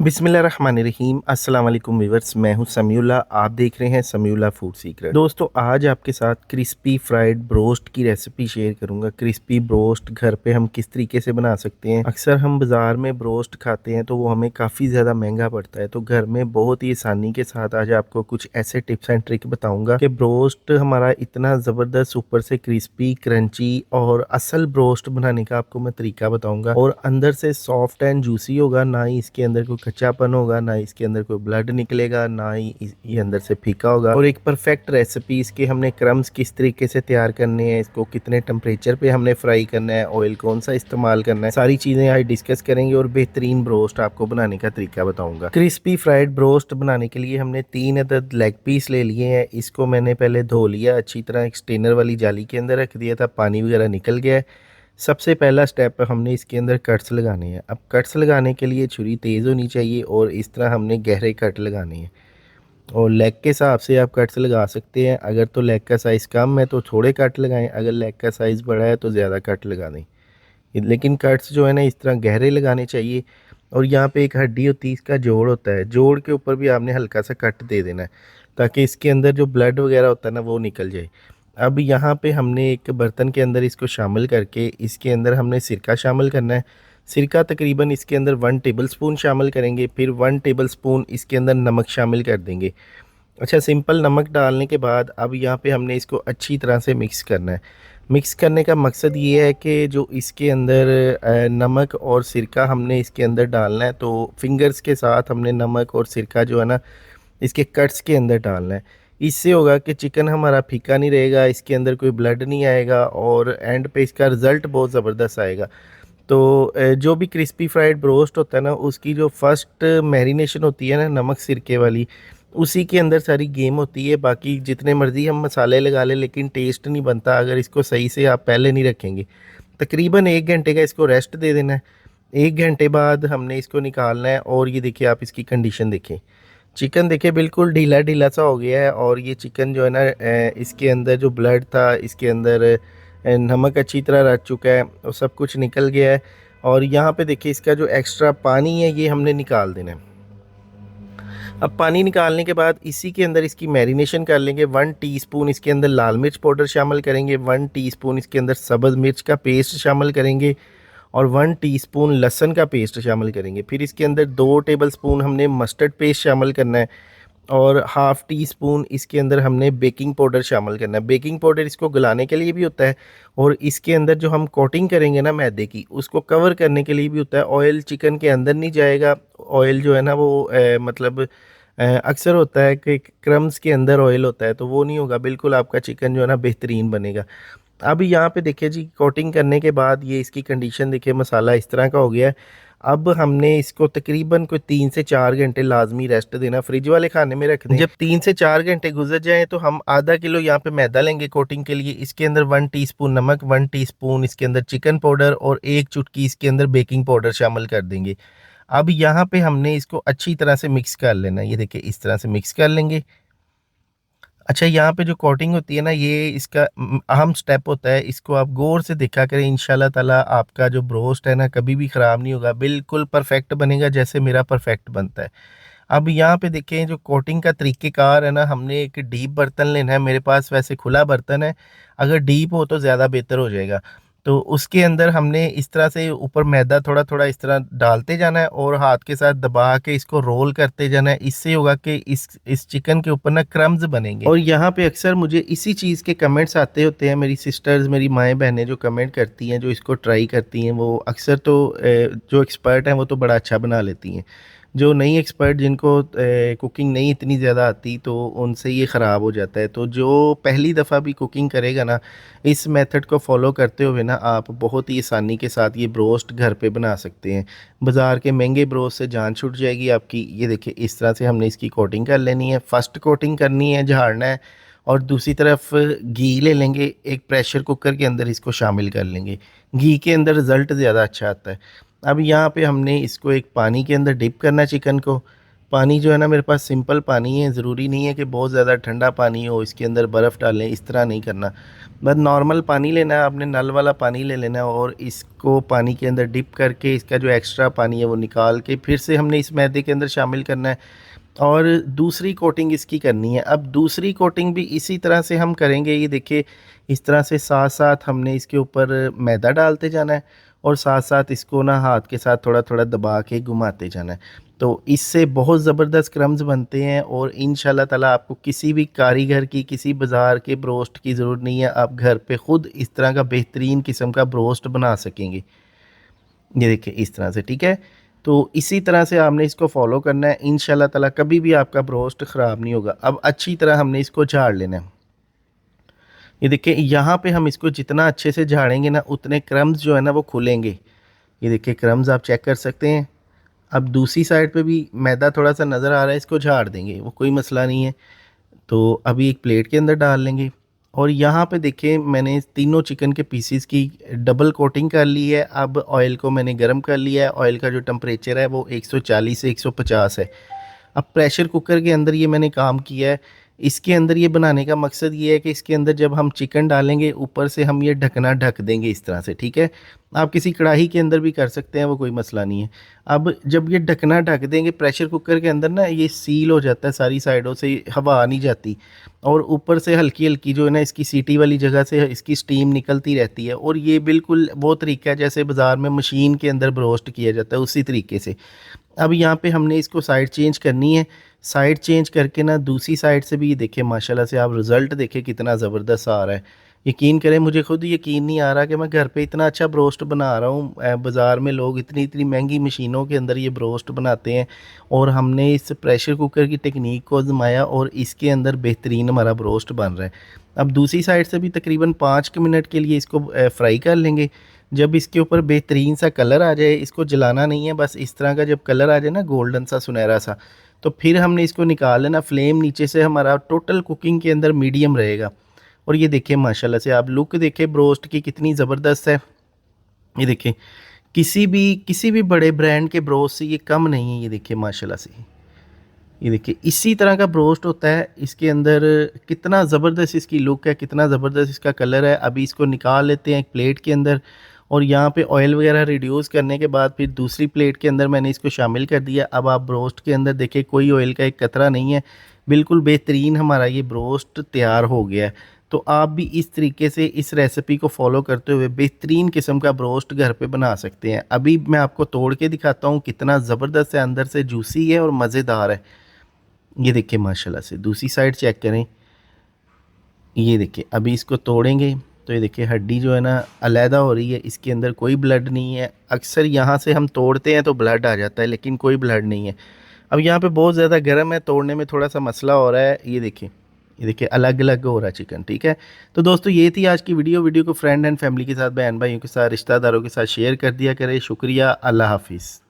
बिस्मिल्लाहिर्रहमानिर्रहीम अस्सलाम वालेकुम व्यूअर्स। मैं हूं समीउल्ला, आप देख रहे हैं समीउल्ला फूड सीक्रेट। दोस्तों, आज आपके साथ क्रिस्पी फ्राइड ब्रोस्ट की रेसिपी शेयर करूंगा। क्रिस्पी ब्रोस्ट घर पे हम किस तरीके से बना सकते हैं। अक्सर हम बाज़ार में ब्रोस्ट खाते हैं तो वो हमें काफ़ी ज़्यादा महंगा पड़ता है, तो घर में बहुत ही आसानी के साथ आज आपको कुछ ऐसे टिप्स एंड ट्रिक बताऊँगा कि ब्रोस्ट हमारा इतना ज़बरदस्त ऊपर से क्रिस्पी क्रंची और असल ब्रोस्ट बनाने का आपको मैं तरीका बताऊँगा। और अंदर से सॉफ्ट एंड जूसी होगा, ना ही इसके अंदर कोई कच्चापन होगा, ना इसके अंदर कोई ब्लड निकलेगा, ना ही ये अंदर से फीका होगा। और एक परफेक्ट रेसिपी, इसके हमने क्रम्स किस तरीके से तैयार करने हैं, इसको कितने टेम्परेचर पे हमने फ्राई करना है, ऑयल कौन सा इस्तेमाल करना है, सारी चीज़ें आज डिस्कस करेंगे और बेहतरीन ब्रोस्ट आपको बनाने का तरीका बताऊंगा। क्रिस्पी फ्राइड ब्रोस्ट बनाने के लिए हमने 3 अदद लेग पीस ले लिए हैं। इसको मैंने पहले धो लिया अच्छी तरह, एक स्टेनर वाली जाली के अंदर रख दिया था, पानी वगैरह निकल गया है। सबसे पहला स्टेप हमने इसके अंदर कट्स लगाने हैं। अब कट्स लगाने के लिए छुरी तेज़ होनी चाहिए और इस तरह हमने गहरे कट लगाने हैं। और लेग के हिसाब से आप कट्स लगा सकते हैं। अगर तो लेग का साइज़ कम है तो थोड़े कट लगाएं, अगर लेग का साइज़ बड़ा है तो ज़्यादा कट लगा दें। लेकिन कट्स जो है ना, इस तरह गहरे लगाने चाहिए। और यहाँ पे एक हड्डी होती है, इसका जोड़ होता है, जोड़ के ऊपर भी आपने हल्का सा कट दे देना है ताकि इसके अंदर जो ब्लड वगैरह होता है ना वो निकल जाए। अब यहाँ पे हमने एक बर्तन के अंदर इसको शामिल करके इसके अंदर हमने सिरका शामिल करना है। सिरका तकरीबन इसके अंदर 1 टेबलस्पून शामिल करेंगे, फिर 1 टेबलस्पून इसके अंदर नमक शामिल कर देंगे। अच्छा, सिंपल नमक डालने के बाद अब यहाँ पे हमने इसको अच्छी तरह से मिक्स करना है। मिक्स करने का मकसद ये है कि जो इसके अंदर नमक और सिरका हमने इसके अंदर डालना है, तो फिंगर्स के साथ हमने नमक और सिरका जो है ना इसके कट्स के अंदर डालना है। इससे होगा कि चिकन हमारा फीका नहीं रहेगा, इसके अंदर कोई ब्लड नहीं आएगा और एंड पे इसका रिज़ल्ट बहुत ज़बरदस्त आएगा। तो जो भी क्रिस्पी फ्राइड ब्रोस्ट होता है ना, उसकी जो फर्स्ट मैरिनेशन होती है ना नमक सिरके वाली, उसी के अंदर सारी गेम होती है। बाकी जितने मर्ज़ी हम मसाले लगा लें लेकिन टेस्ट नहीं बनता अगर इसको सही से आप पहले नहीं रखेंगे। तकरीबन 1 घंटे का इसको रेस्ट दे देना है। 1 घंटे बाद हमने इसको निकालना है और ये देखिए, आप इसकी कंडीशन देखें। चिकन देखिए बिल्कुल ढीला ढीला सा हो गया है और ये चिकन जो है ना, इसके अंदर जो ब्लड था, इसके अंदर नमक अच्छी तरह रच चुका है और सब कुछ निकल गया है। और यहाँ पे देखिए इसका जो एक्स्ट्रा पानी है ये हमने निकाल देना है। अब पानी निकालने के बाद इसी के अंदर इसकी मैरिनेशन कर लेंगे। 1 टीस्पून इसके अंदर लाल मिर्च पाउडर शामिल करेंगे, 1 टीस्पून इसके अंदर सब्ज़ मिर्च का पेस्ट शामिल करेंगे और 1 टीस्पून लहसुन का पेस्ट शामिल करेंगे। फिर इसके अंदर 2 टेबलस्पून हमने मस्टर्ड पेस्ट शामिल करना है और हाफ़ टी स्पून इसके अंदर हमने बेकिंग पाउडर शामिल करना है। बेकिंग पाउडर इसको गलाने के लिए भी होता है और इसके अंदर जो हम कोटिंग करेंगे ना मैदे की, उसको कवर करने के लिए भी होता है। ऑयल चिकन के अंदर नहीं जाएगा। ऑयल जो है ना वो मतलब अक्सर होता है कि क्रम्स के अंदर ऑयल होता है, तो वो नहीं होगा। बिल्कुल आपका चिकन जो है ना बेहतरीन बनेगा। अब यहाँ पे देखिए जी, कोटिंग करने के बाद ये इसकी कंडीशन देखिए, मसाला इस तरह का हो गया है। अब हमने इसको तकरीबन कोई 3 से 4 घंटे लाजमी रेस्ट देना, फ्रिज वाले खाने में रख दें। जब 3 से 4 घंटे गुजर जाएं तो हम आधा किलो यहाँ पे मैदा लेंगे कोटिंग के लिए। इसके अंदर 1 टीस्पून नमक, 1 टीस्पून इसके अंदर चिकन पाउडर और 1 चुटकी इसके अंदर बेकिंग पाउडर शामिल कर देंगे। अब यहाँ पे हमने इसको अच्छी तरह से मिक्स कर लेना है। ये देखिए इस तरह से मिक्स कर लेंगे। अच्छा, यहाँ पे जो कोटिंग होती है ना, ये इसका अहम स्टेप होता है। इसको आप गौर से देखा करें, इंशाल्लाह ताला आपका जो ब्रोस्ट है ना कभी भी ख़राब नहीं होगा, बिल्कुल परफेक्ट बनेगा जैसे मेरा परफेक्ट बनता है। अब यहाँ पे देखें, जो कोटिंग का तरीक़ेकार है ना, हमने एक डीप बर्तन लेना है। मेरे पास वैसे खुला बर्तन है, अगर डीप हो तो ज़्यादा बेहतर हो जाएगा। तो उसके अंदर हमने इस तरह से ऊपर मैदा थोड़ा थोड़ा इस तरह डालते जाना है और हाथ के साथ दबा के इसको रोल करते जाना है। इससे होगा कि इस चिकन के ऊपर ना क्रम्स बनेंगे। और यहाँ पे अक्सर मुझे इसी चीज़ के कमेंट्स आते होते हैं। मेरी सिस्टर्स, मेरी माएँ बहनें जो कमेंट करती हैं, जो इसको ट्राई करती हैं, वो अक्सर तो जो एक्सपर्ट हैं वो तो बड़ा अच्छा बना लेती हैं। जो नई एक्सपर्ट, जिनको कुकिंग नहीं इतनी ज़्यादा आती, तो उनसे ये ख़राब हो जाता है। तो जो पहली दफ़ा भी कुकिंग करेगा ना, इस मेथड को फॉलो करते हुए ना आप बहुत ही आसानी के साथ ये ब्रोस्ट घर पे बना सकते हैं। बाज़ार के महंगे ब्रोस्ट से जान छूट जाएगी आपकी। ये देखिए इस तरह से हमने इसकी कोटिंग कर लेनी है। फर्स्ट कोटिंग करनी है, झाड़ना है। और दूसरी तरफ घी ले लेंगे, एक प्रेशर कुकर के अंदर इसको शामिल कर लेंगे। घी के अंदर रिज़ल्ट ज़्यादा अच्छा आता है। अब यहाँ पे हमने इसको एक पानी के अंदर डिप करना है चिकन को। पानी जो है ना मेरे पास सिंपल पानी है, ज़रूरी नहीं है कि बहुत ज़्यादा ठंडा पानी हो, इसके अंदर बर्फ़ डालें, इस तरह नहीं करना। बस नॉर्मल पानी लेना है आपने, नल वाला पानी ले लेना है और इसको पानी के अंदर डिप करके इसका जो एक्स्ट्रा पानी है वो निकाल के फिर से हमने इस मैदे के अंदर शामिल करना है और दूसरी कोटिंग इसकी करनी है। अब दूसरी कोटिंग भी इसी तरह से हम करेंगे। ये देखिए इस तरह से साथ साथ हमने इसके ऊपर मैदा डालते जाना है और साथ साथ इसको ना हाथ के साथ थोड़ा थोड़ा दबा के घुमाते जाना है। तो इससे बहुत ज़बरदस्त क्रम्स बनते हैं और इंशाल्लाह ताला आपको किसी भी कारीगर की, किसी बाज़ार के ब्रोस्ट की ज़रूरत नहीं है। आप घर पे ख़ुद इस तरह का बेहतरीन किस्म का ब्रोस्ट बना सकेंगे। ये देखिए इस तरह से, ठीक है। तो इसी तरह से आपने इसको फॉलो करना है, इंशाल्लाह ताला कभी भी आपका ब्रोस्ट ख़राब नहीं होगा। अब अच्छी तरह हमने इसको झाड़ लेना है। ये देखिए यहाँ पे हम इसको जितना अच्छे से झाड़ेंगे ना उतने क्रम्स जो है ना वो खुलेंगे। ये देखिए क्रम्स आप चेक कर सकते हैं। अब दूसरी साइड पे भी मैदा थोड़ा सा नज़र आ रहा है, इसको झाड़ देंगे, वो कोई मसला नहीं है। तो अभी एक प्लेट के अंदर डाल लेंगे और यहाँ पे देखिए मैंने तीनों चिकन के पीसीस की डबल कोटिंग कर ली है। अब ऑयल को मैंने गर्म कर लिया है। ऑयल का जो टेम्परेचर है वो 140 से 150 है। अब प्रेशर कुकर के अंदर ये मैंने काम किया है। इसके अंदर ये बनाने का मकसद ये है कि इसके अंदर जब हम चिकन डालेंगे ऊपर से हम ये ढकना ढक देंगे इस तरह से, ठीक है। आप किसी कढ़ाई के अंदर भी कर सकते हैं, वो कोई मसला नहीं है। अब जब ये ढकना ढक देंगे प्रेशर कुकर के अंदर ना ये सील हो जाता है, सारी साइडों से हवा आ नहीं जाती और ऊपर से हल्की हल्की जो है ना इसकी सीटी वाली जगह से इसकी स्टीम निकलती रहती है। और ये बिल्कुल वो तरीका है जैसे बाज़ार में मशीन के अंदर ब्रोस्ट किया जाता है, उसी तरीके से। अब यहाँ पे हमने इसको साइड चेंज करनी है। साइड चेंज करके ना दूसरी साइड से भी देखिए माशाल्लाह से आप रिज़ल्ट देखें कितना ज़बरदस्त आ रहा है। यकीन करें, मुझे खुद यकीन नहीं आ रहा कि मैं घर पे इतना अच्छा ब्रोस्ट बना रहा हूँ। बाज़ार में लोग इतनी इतनी महंगी मशीनों के अंदर ये ब्रोस्ट बनाते हैं और हमने इस प्रेशर कुकर की टेक्निक को आजमाया और इसके अंदर बेहतरीन हमारा ब्रोस्ट बन रहा है। अब दूसरी साइड से भी तकरीबन 5 मिनट के लिए इसको फ्राई कर लेंगे। जब इसके ऊपर बेहतरीन सा कलर आ जाए, इसको जलाना नहीं है, बस इस तरह का जब कलर आ जाए ना गोल्डन सा सुनहरा सा, तो फिर हमने इसको निकाल लेना। फ्लेम नीचे से हमारा टोटल कुकिंग के अंदर मीडियम रहेगा। और ये देखिए माशाल्लाह से आप लुक देखिए ब्रोस्ट की कितनी ज़बरदस्त है। ये देखिए किसी भी बड़े ब्रांड के ब्रोस्ट से ये कम नहीं है। ये देखिए माशाल्लाह से, ये देखिए इसी तरह का ब्रोस्ट होता है। इसके अंदर कितना ज़बरदस्त इसकी लुक है, कितना ज़बरदस्त इसका कलर है। अभी इसको निकाल लेते हैं एक प्लेट के अंदर और यहाँ पे ऑयल वगैरह रिड्यूस करने के बाद फिर दूसरी प्लेट के अंदर मैंने इसको शामिल कर दिया। अब आप ब्रोस्ट के अंदर देखिए कोई ऑयल का एक कतरा नहीं है, बिल्कुल बेहतरीन हमारा ये ब्रोस्ट तैयार हो गया है। तो आप भी इस तरीके से इस रेसिपी को फॉलो करते हुए बेहतरीन किस्म का ब्रोस्ट घर पे बना सकते हैं। अभी मैं आपको तोड़ के दिखाता हूँ कितना ज़बरदस्त है, अंदर से जूसी है और मज़ेदार है। ये देखिए माशाल्लाह से दूसरी साइड चेक करें। ये देखिए अभी इसको तोड़ेंगे तो ये देखिए हड्डी जो है ना अलहदा हो रही है, इसके अंदर कोई ब्लड नहीं है। अक्सर यहाँ से हम तोड़ते हैं तो ब्लड आ जाता है, लेकिन कोई ब्लड नहीं है। अब यहाँ पे बहुत ज़्यादा गर्म है, तोड़ने में थोड़ा सा मसला हो रहा है। ये देखिए अलग अलग हो रहा है चिकन, ठीक है। तो दोस्तों ये थी आज की वीडियो को फ्रेंड एंड फैमिली के साथ, बहन भाइयों के साथ, रिश्तेदारों के साथ शेयर कर दिया करें। शुक्रिया, अल्लाह हाफिज़।